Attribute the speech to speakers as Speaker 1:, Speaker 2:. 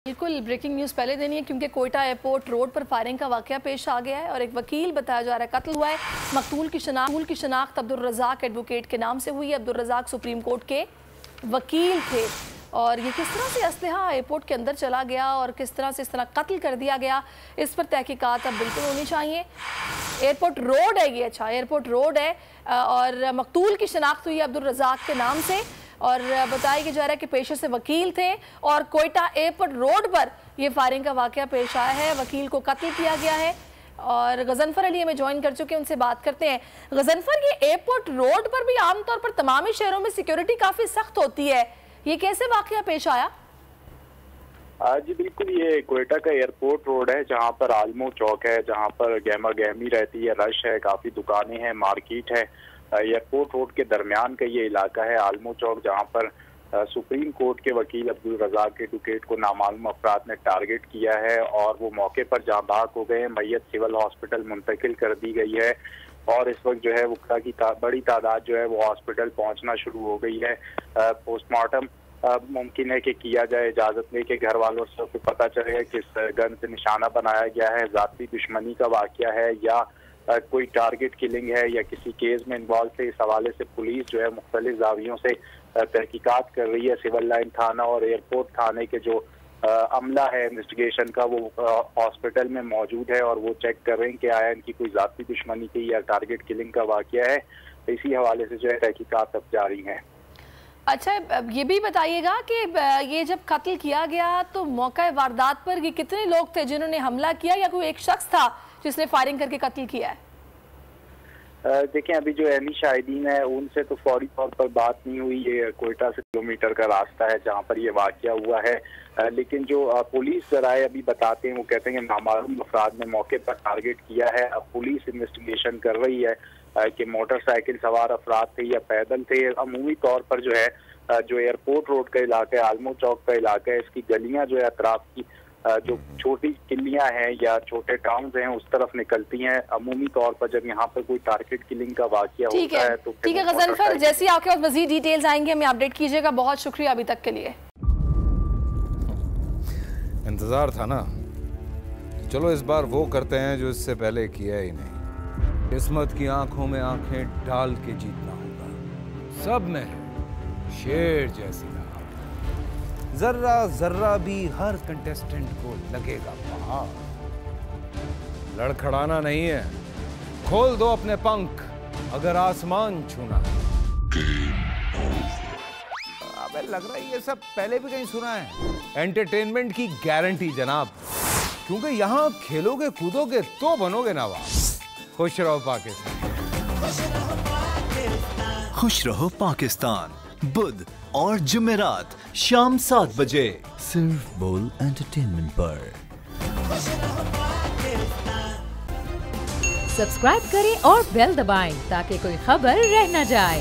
Speaker 1: बिल्कुल breaking news पहले देनी है क्योंकि कोयटा एयरपोर्ट रोड पर फायरिंग का वाकया पेश आ गया है और एक वकील बताया जा रहा है कत्ल हुआ है। मकतूल की शनाख्त अब्दुल रज़ाक एडवोकेट के नाम से हुई है। अब्दुल रज़ाक सुप्रीम कोर्ट के वकील थे और ये किस तरह से असलहा एयरपोर्ट के अंदर चला गया और किस तरह से इस तरह कत्ल कर दिया गया, इस पर तहकीकात अब बिल्कुल होनी चाहिए। एयरपोर्ट रोड है ये, अच्छा एयरपोर्ट रोड है और मकतूल की शनाख्त हुई है अब्दुल रज़ाक के नाम से और बताया जा रहा है कि पेशे से वकील थे और कोयटा एयरपोर्ट रोड पर ये फायरिंग का वाकया पेश आया है। वकील को कत्ल किया गया है और गजनफर अली हमें ज्वाइन कर चुके हैं, उनसे बात करते हैं। गजनफर, ये एयरपोर्ट रोड पर भी आमतौर पर तमाम ही शहरों में सिक्योरिटी काफ़ी सख्त होती है, ये कैसे वाकया पेश आया?
Speaker 2: जी बिल्कुल, ये कोयटा का एयरपोर्ट रोड है जहाँ पर आलमो चौक है, जहाँ पर गहमा गहमी रहती है, रश है, काफ़ी दुकानें हैं, मार्केट है। एयरपोर्ट रोड के दरमियान का ये इलाका है आलमो चौक, जहाँ पर सुप्रीम कोर्ट के वकील अब्दुल रज़ाक एडवोकेट को नामालूम अफराद ने टारगेट किया है और वो मौके पर जाँ बाक हो गए हैं। मैयत सिविल हॉस्पिटल मुंतकिल कर दी गई है और इस वक्त जो है वुकला की बड़ी तादाद जो है वो हॉस्पिटल पहुँचना शुरू हो गई है। पोस्टमार्टम मुमकिन है कि किया जाए, इजाज़त लेके घर वालों से पता चलेगा किस गन से निशाना बनाया गया है, ज़ाती दुश्मनी का वाक़या है या कोई टारगेट किलिंग है या किसी केस में इन्वॉल्व थे। इस हवाले से पुलिस जो है मुख्तलिफ जावियों से तहकीकात कर रही है। सिविल लाइन थाना और एयरपोर्ट थाने के जो अमला है इन्वेस्टिगेशन का वो हॉस्पिटल में मौजूद है और वो चेक कर रहे हैं कि आया इनकी कोई ज़ाती दुश्मनी की या टारगेट किलिंग का वाक़या है। इसी हवाले से जो है तहकीकात अब जारी है।
Speaker 1: अच्छा, ये भी बताइएगा कि ये जब कत्ल किया गया तो मौका वारदात पर ये कितने लोग थे जिन्होंने हमला किया या कोई एक शख्स था जिसने फायरिंग करके कत्ल किया है?
Speaker 2: देखें, अभी जो अहली शाहिदीन है उनसे तो फौरी तौर पर बात नहीं हुई। ये कोयटा से किलोमीटर का रास्ता है जहाँ पर ये वाक़या हुआ है, लेकिन जो पुलिस जराए अभी बताते हैं वो कहते हैं कि नामालूम अफराद ने मौके पर टारगेट किया है। अब पुलिस इन्वेस्टिगेशन कर रही है कि मोटरसाइकिल सवार अफराद थे या पैदल थे। अमूमी तौर पर जो है जो एयरपोर्ट रोड का इलाका है, आलमो चौक का इलाका है, इसकी गलियां जो है अतराफ की जो छोटी किलियां हैं या छोटे टाउन्स हैं उस तरफ निकलती हैं। अमूमी तौर पर जब यहाँ पर कोई टारगेट किलिंग का वाक़या होता है तो
Speaker 1: ठीक है गजनफर, जैसे ही आपके पास मज़ीद डिटेल्स आएंगे हमें अपडेट कीजिएगा। बहुत शुक्रिया अभी तक के लिए।
Speaker 3: इंतजार था ना, चलो इस बार वो करते हैं जो इससे पहले किया ही नहीं। किस्मत की आंखों में आंखें डाल के जीतना होगा। सब में शेर जैसी जर्रा जर्रा भी हर कंटेस्टेंट को लगेगा पहाड़। लड़खड़ाना नहीं है, खोल दो अपने पंख अगर आसमान छूना है। अबे लग रहा है ये सब पहले भी कहीं सुना है। एंटरटेनमेंट की गारंटी जनाब, क्योंकि यहाँ खेलोगे कूदोगे तो बनोगे नवाब। खुश रहो पाकिस्तान।
Speaker 4: खुश रहो पाकिस्तान, बुध और जुमेरात शाम 7 बजे सिर्फ बोल एंटरटेनमेंट पर।
Speaker 5: सब्सक्राइब करें और बेल दबाएं ताकि कोई खबर रह न जाए।